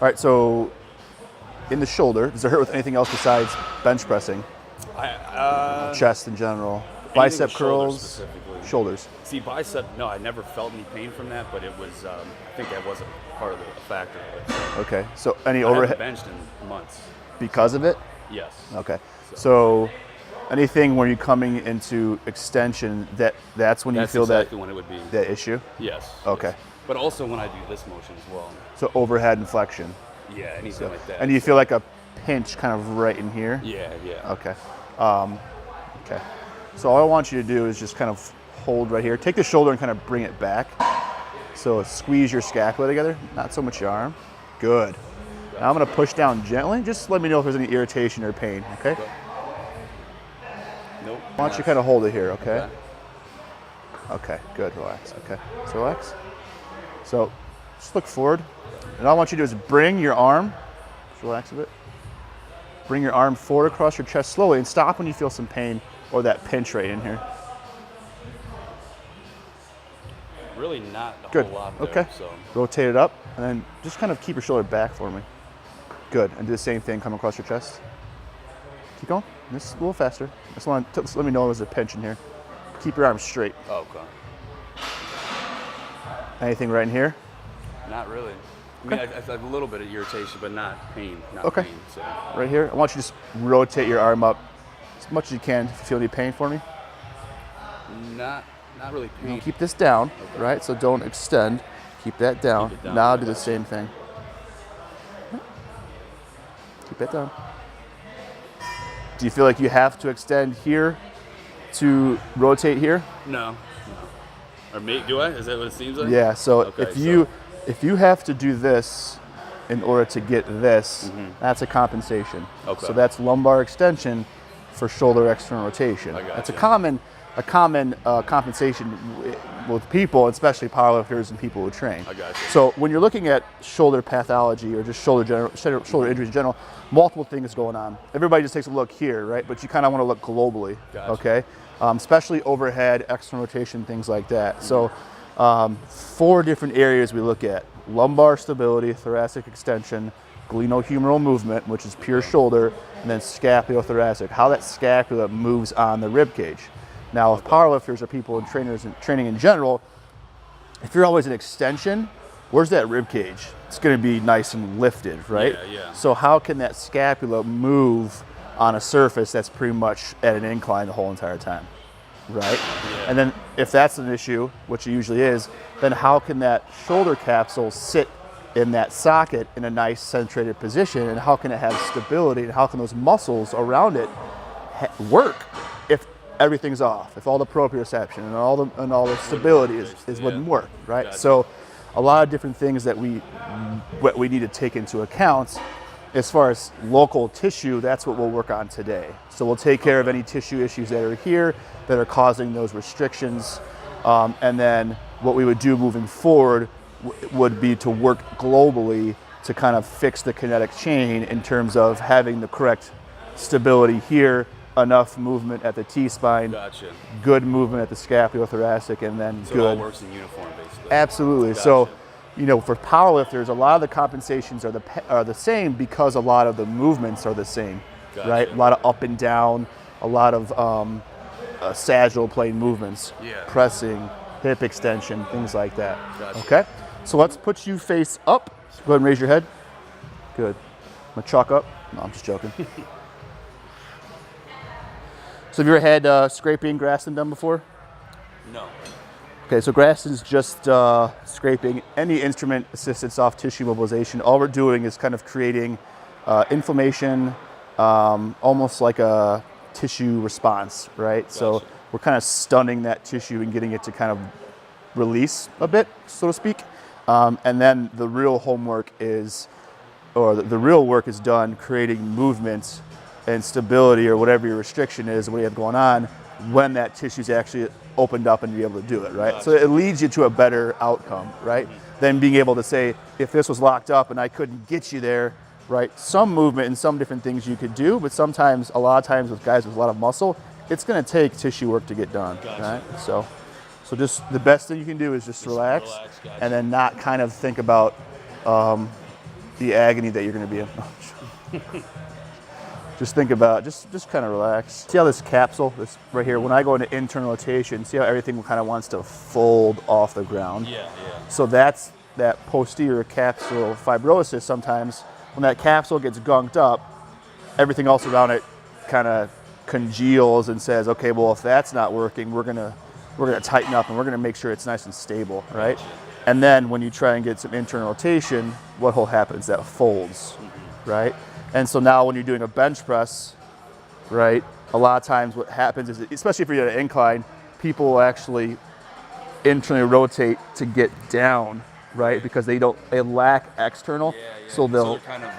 All right, so in the shoulder, does it hurt with anything else besides bench pressing? Chest in general, bicep curls, shoulders. See, bicep, no, I never felt any pain from that, but it was, I think that wasn't part of the factor. But, okay, so any I overhead haven't benched in months. because of it? Yes. Okay, so anything where you're coming into extension, that's when you feel exactly when it would be. that issue? Yes. Okay. Yes. But also when I do this motion as well. So overhead and flexion. Yeah, anything like that. And you feel like a pinch kind of right in here? Yeah, yeah. Okay. Okay. So all I want you to do is just kind of hold right here. Take the shoulder and kind of bring it back. So squeeze your scapula together, not so much your arm. Good. Now I'm going to push down gently. Just let me know if there's any irritation or pain, okay? Nope. Why don't you kind of hold it here, okay? Okay, good, relax, okay. So relax. So just look forward. And all I want you to do is bring your arm, just relax a bit. Bring your arm forward across your chest slowly and stop when you feel some pain or that pinch right in here. Really not a Good. whole lot there. Okay. So. Rotate it up and then just kind of keep your shoulder back for me. Good. And do the same thing, come across your chest. Keep going. Just a little faster. Just want to let me know there's a pinch in here. Keep your arm straight. Oh, okay. Anything right in here? Not really. I mean, I have a little bit of irritation, but not pain. Not Okay. pain. So. Right here. I want you to just rotate your arm up as much as you can. If you feel any pain for me. Not really pain. Keep this down, right? So don't extend. Keep that down. Keep it down. Now do the same thing. Keep that down. Do you feel like you have to extend here to rotate here? No. Or do I? Is that what it seems like? Yeah. So Okay, if you have to do this in order to get this, that's a compensation. Okay. So that's lumbar extension for shoulder external rotation. I got That's you. a common compensation with people, especially powerlifters and people who train. I got you. So when you're looking at shoulder pathology or just shoulder injuries in general, multiple things going on. Everybody just takes a look here, right? But you kind of want to look globally, Gotcha. okay? Especially overhead, external rotation, things like that. So 4 different areas we look at: lumbar stability, thoracic extension, glenohumeral movement, which is pure shoulder, and then scapulothoracic, how that scapula moves on the rib cage. Now, if powerlifters or people and trainers and training in general, if you're always in extension, where's that rib cage? It's going to be nice and lifted, right? Yeah, yeah. So how can that scapula move on a surface that's pretty much at an incline the whole entire time, right? Yeah. And then if that's an issue, which it usually is, then how can that shoulder capsule sit in that socket in a nice centrated position, and how can it have stability, and how can those muscles around it work if everything's off, if all the proprioception and all the stability wouldn't work, right? Gotcha. So a lot of different things that we need to take into account. As far as local tissue, that's what we'll work on today. So we'll take care of any tissue issues that are here that are causing those restrictions, and then what we would do moving forward would be to work globally to kind of fix the kinetic chain in terms of having the correct stability here, enough movement at the T-spine, Gotcha. good movement at the scapulothoracic, and then So good. it all works in uniform, basically. Absolutely. Gotcha. So, for powerlifters, a lot of the compensations are the same because a lot of the movements are the same, Gotcha. right? A lot of up and down, a lot of sagittal plane movements, Yeah. pressing, hip extension, things like that. Gotcha. Okay. So let's put you face up. Go ahead and raise your head. Good. I'm gonna chalk up. No, I'm just joking. So have you ever had scraping Graston done before? No. Okay, so Graston's just scraping any instrument-assisted soft tissue mobilization. All we're doing is kind of creating inflammation, almost like a tissue response, right? Gotcha. So we're kind of stunning that tissue and getting it to kind of release a bit, so to speak. And then the real homework is, or the real work is done creating movement and stability, or whatever your restriction is, what you have going on, when that tissue's actually opened up and be able to do it, right? Gotcha. So it leads you to a better outcome, right? Than being able to say, if this was locked up and I couldn't get you there, right? Some movement and some different things you could do, but sometimes, a lot of times with guys with a lot of muscle, it's gonna take tissue work to get done, Gotcha. right? So just the best thing you can do is just relax relax, gotcha. and then not kind of think about the agony that you're going to be in. Just think about, just kind of relax. See how this capsule, this right here, when I go into internal rotation, see how everything kind of wants to fold off the ground? Yeah. So that's that posterior capsule fibrosis. Sometimes when that capsule gets gunked up, everything else around it kind of congeals and says, okay, well, if that's not working, we're gonna tighten up and we're gonna make sure it's nice and stable, right? And then when you try and get some internal rotation, what will happen is that folds, right? And so now when you're doing a bench press, right, a lot of times what happens is, especially if you're at an incline, people will actually internally rotate to get down, right? Because they lack external, so they'll, they're kind of,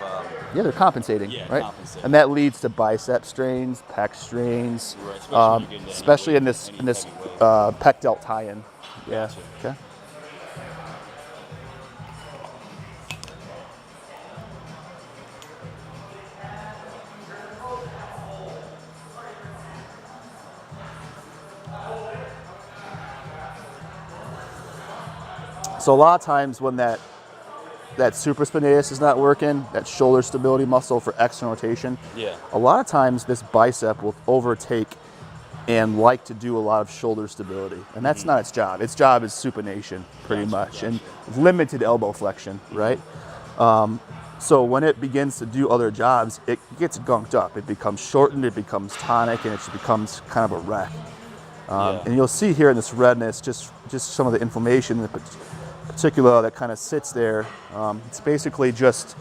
they're compensating, right? compensating. And that leads to bicep strains, pec strains, Right, especially in this pec delt tie-in. Yeah. Gotcha. Okay. So a lot of times when that supraspinatus is not working, that shoulder stability muscle for external rotation, a lot of times this bicep will overtake and like to do a lot of shoulder stability. And that's not its job. Its job is supination, pretty much, and limited elbow flexion, right? So when it begins to do other jobs, it gets gunked up. It becomes shortened, it becomes tonic, and it just becomes kind of a wreck. And you'll see here in this redness just some of the inflammation in particular that kind of sits there. It's basically just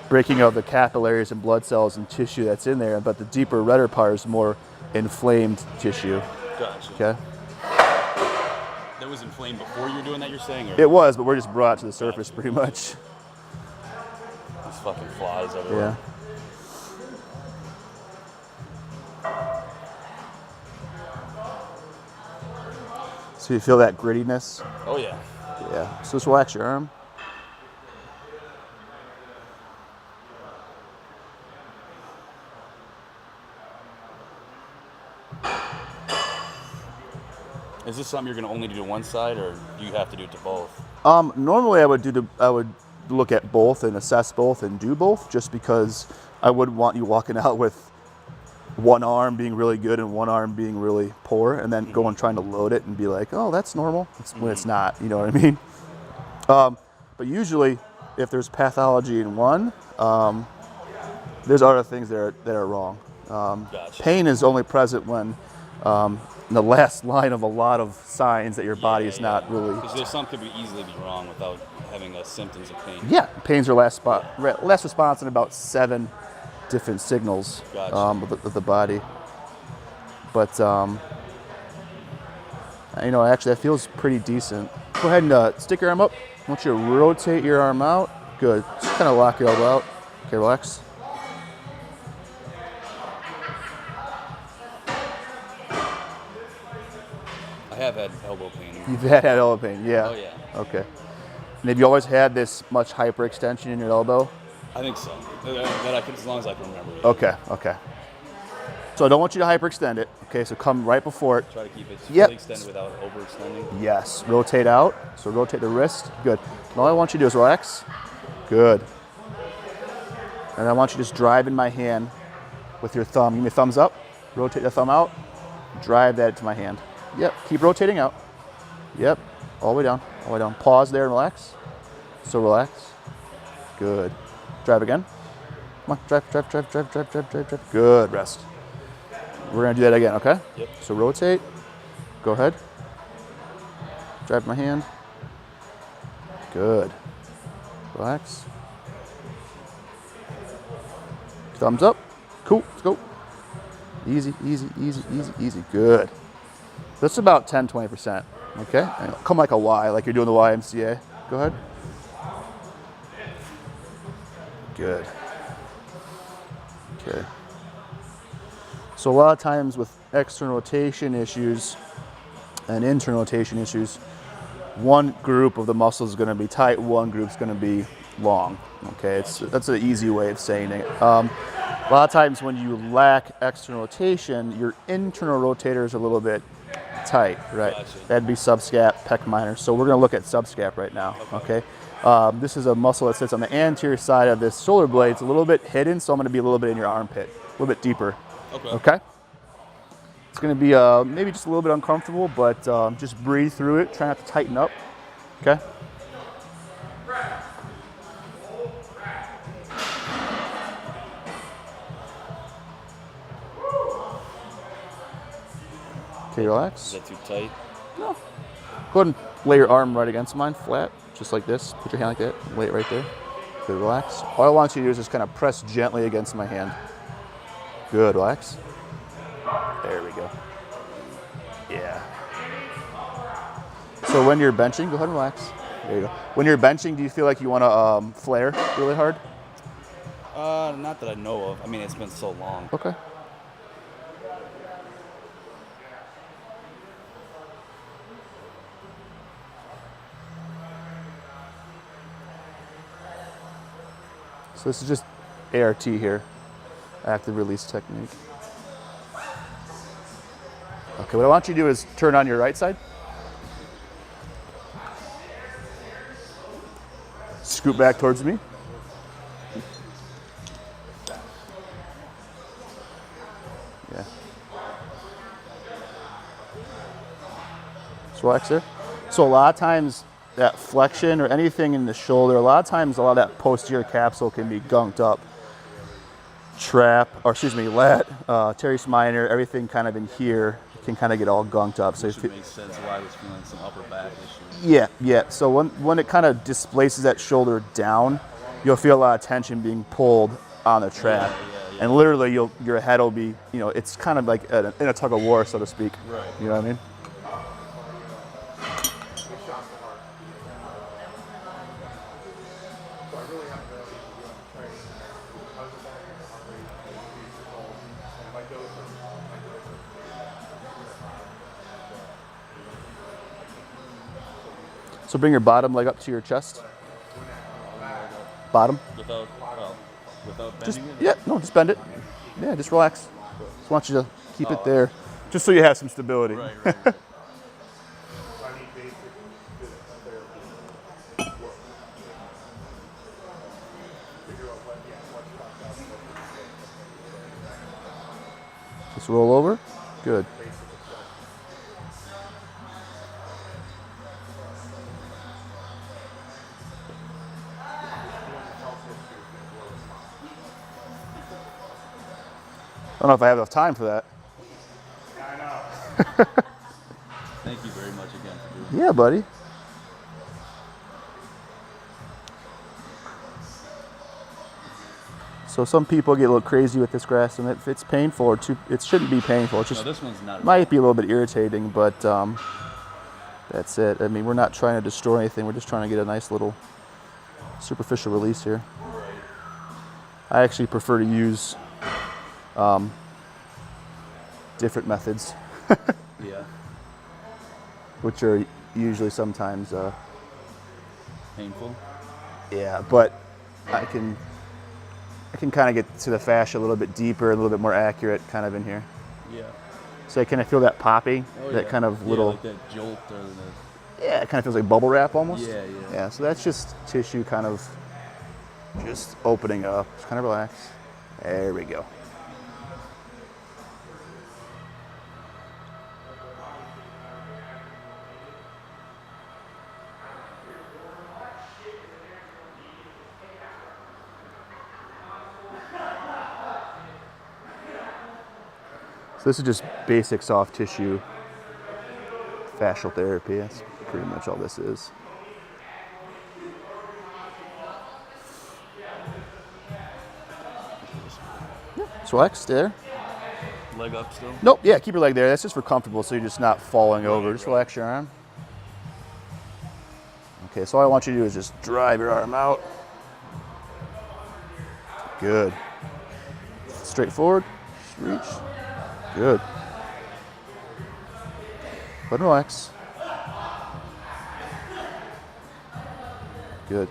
breaking of the capillaries and blood cells and tissue that's in there, but the deeper redder part is more inflamed tissue. Gotcha. Okay. That was inflamed before you were doing that, you're saying? Or? It was, but we're just brought it to the surface pretty much. These fucking flies everywhere. So you feel that grittiness? Oh yeah. Yeah. So just relax your arm. Is this something you're going to only do to one side, or do you have to do it to both? Normally I would look at both and assess both and do both, just because I wouldn't want you walking out with one arm being really good and one arm being really poor, and then go and trying to load it and be like, oh, that's normal, when it's not. You know what I mean? But usually, if there's pathology in one, there's other things that are wrong. Gotcha. Pain is only present when the last line of a lot of signs that your body is not really. Because there's some could easily be wrong without having symptoms of pain. Yeah, pain's your last response in about 7 different signals of the body. But actually that feels pretty decent. Go ahead and stick your arm up. I want you to rotate your arm out. Good. Just kind of lock your elbow out. Okay, relax. I have had elbow pain. You've had elbow pain, yeah. Oh yeah. Okay. And have you always had this much hyperextension in your elbow? I think so. That I can, as long as I can remember. Okay. So I don't want you to hyperextend it. Okay, so come right before it. Try to keep it fully extended without overextending. Yes, rotate out. So rotate the wrist. Good. And all I want you to do is relax. Good. And I want you to just drive in my hand with your thumb. Give me a thumbs up. Rotate the thumb out. Drive that into my hand. Yep. Keep rotating out. Yep. All the way down. All the way down. Pause there and relax. So relax. Good. Drive again. Come on. Drive. Good. Rest. We're going to do that again, okay? Yep. So rotate. Go ahead. Drive my hand. Good. Relax. Thumbs up. Cool. Let's go. Easy. Good. That's about 10-20%. Okay? And come like a Y, like you're doing the YMCA. Go ahead. Good. Okay. So a lot of times with external rotation issues and internal rotation issues, one group of the muscles is going to be tight, one group is going to be long. Okay, that's an easy way of saying it. A lot of times when you lack external rotation, your internal rotators are a little bit tight, right? Gotcha. That'd be subscap, pec minor. So we're going to look at subscap right now, okay? This is a muscle that sits on the anterior side of this shoulder blade. It's a little bit hidden, so I'm going to be a little bit in your armpit, a little bit deeper. Okay? It's going to be maybe just a little bit uncomfortable, but just breathe through it. Try not to tighten up, okay? Okay, relax. Is that too tight? No. Go ahead and lay your arm right against mine, flat, just like this. Put your hand like that, lay it right there. Good, relax. All I want you to do is just kind of press gently against my hand. Good, relax. There we go. Yeah. So when you're benching, go ahead and relax. There you go. When you're benching, do you feel like you want to flare really hard? Not that I know of. I mean, it's been so long. Okay. So this is just ART here, active release technique. Okay, what I want you to do is turn on your right side. Scoot back towards me. Yeah. Just relax there. So a lot of times that flexion or anything in the shoulder, a lot of times a lot of that posterior capsule can be gunked up. Lat, teres minor, everything kind of in here can kind of get all gunked up. So Which makes sense why I was feeling some upper back issues. Yeah. So when it kind of displaces that shoulder down, you'll feel a lot of tension being pulled on the trap. Yeah. And literally your head will be, it's kind of like in a tug of war, so to speak. Right. You know what I mean? So bring your bottom leg up to your chest. Bottom. Without bending Just, it? yeah, no, just bend it. Yeah, just relax. Just want you to keep it there, just so you have some stability. Right. Just roll over. Good. I don't know if I have enough time for that. I know. Thank you very much again for doing Yeah, buddy. So some people get a little crazy with this grass, and if it's painful or it shouldn't be painful. It's it. just No, this one's not. might be a little bit irritating, but that's it. I mean, we're not trying to destroy anything. We're just trying to get a nice little superficial release here. Right. I actually prefer to use different methods, Yeah. which are usually sometimes, Painful. yeah, but I can kind of get to the fascia a little bit deeper, a little bit more accurate kind of in here. Yeah. So I kind of feel that popping, Oh, that yeah. kind of Yeah, little, like that jolt or the. yeah, it kind of feels like bubble wrap almost. Yeah. Yeah, so that's just tissue kind of just opening up. Just kind of relax. There we go. So this is just basic soft tissue fascial therapy. That's pretty much all this is. Just relax there. Leg up still. Nope, yeah, keep your leg there. That's just for comfortable, so you're just not falling over. Just relax your arm. Okay, so all I want you to do is just drive your arm out. Good. Straight forward, just reach. Good. But relax. Good.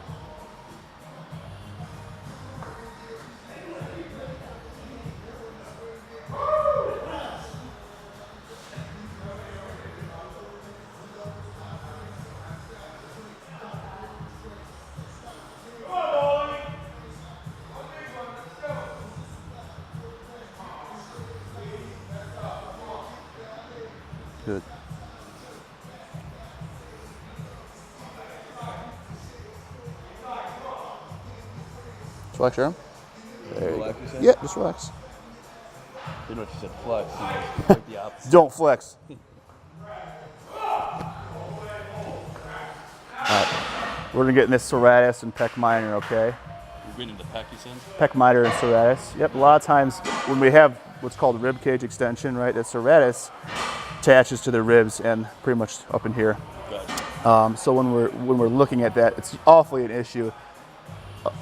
Relax your arm. There you Relax, go. you said? Yeah, just relax. Pretty much you said flex. You know, it's like the opposite. Don't flex. Alright. We're gonna get in this serratus and pec minor, okay? You're getting the pec, you said? Pec minor and serratus. Yep, a lot of times when we have what's called rib cage extension, right, that serratus attaches to the ribs and pretty much up in here. Gotcha. So when we're looking at that, it's awfully an issue.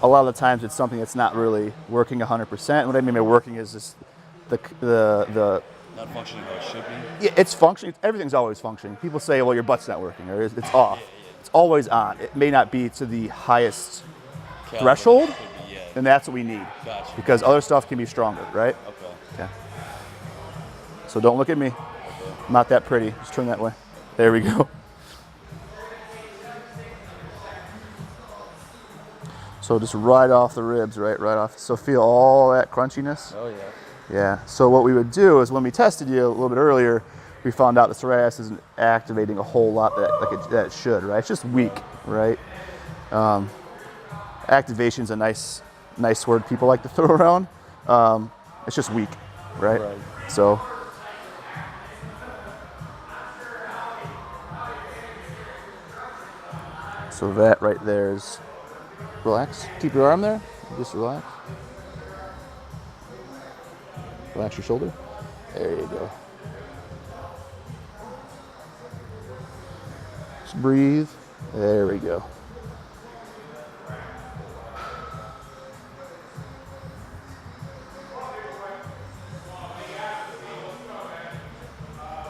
A lot of the times it's something that's not really working 100%. What I mean by working is just the Not functioning how it should be. yeah, it's functioning. Everything's always functioning. People say, well, your butt's not working, or it's off. Yeah. It's always on. It may not be to the highest Caliber threshold, should be, yeah. and that's what we need. Gotcha. Because other stuff can be stronger, right? Okay. Okay. So don't look at me. I'm not that pretty. Just turn that way. There we go. So just right off the ribs, right off. So feel all that crunchiness. Oh, yeah. Yeah. So what we would do is when we tested you a little bit earlier, we found out the serratus isn't activating a whole lot that it should, right? It's just weak, right? Activation's a nice word people like to throw around. It's just weak, right? Right. So. So that right there is, relax. Keep your arm there. Just relax. Relax your shoulder. There you go. Just breathe. There we go.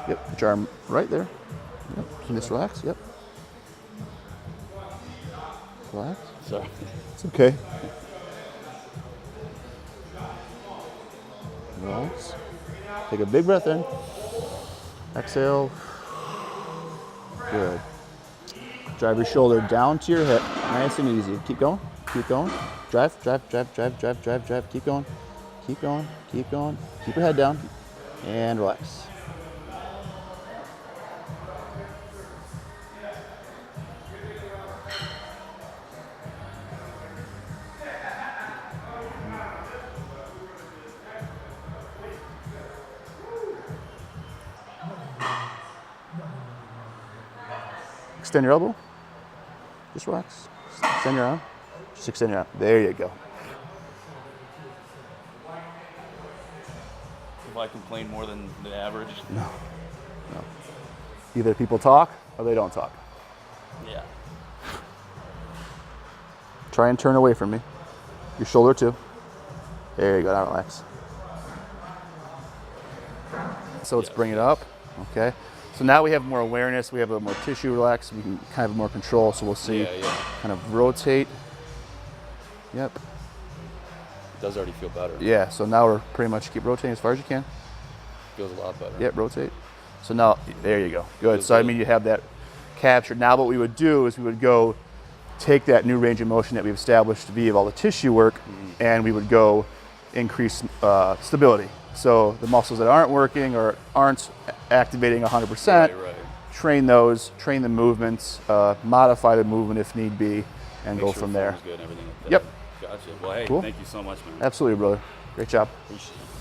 Yep, put your arm right there. Yep, can you just relax? Yep. Relax. Sorry. It's okay. Relax. Take a big breath in. Exhale. Good. Drive your shoulder down to your hip. Nice and easy. Keep going. Keep going. Drive. Keep going. Keep going. Keep going. Keep your head down. And relax. Extend your elbow. Just relax. Extend your arm. Just extend your arm. There you go. If I complain more than the average. No. Either people talk or they don't talk. Yeah. Try and turn away from me. Your shoulder too. There you go. Now relax. So let's bring it up. Okay. So now we have more awareness. We have a little more tissue relaxed. We can kind of have more control. So we'll see. Yeah. Kind of rotate. Yep. It does already feel better. Yeah. So now we're pretty much keep rotating as far as you can. Feels a lot better. Yep. Rotate. So now there you go. Good. Feels So I good. mean you have that captured. Now what we would do is we would go take that new range of motion that we've established via all the tissue work, and we would go increase stability. So the muscles that aren't working or aren't activating 100%, Right. train those, train the movements, modify the movement if need be, and Make go sure from the there. form's good and everything like that. Yep. Gotcha. Well, hey, Cool. thank you so much, man. Absolutely, brother. Great job. Appreciate it.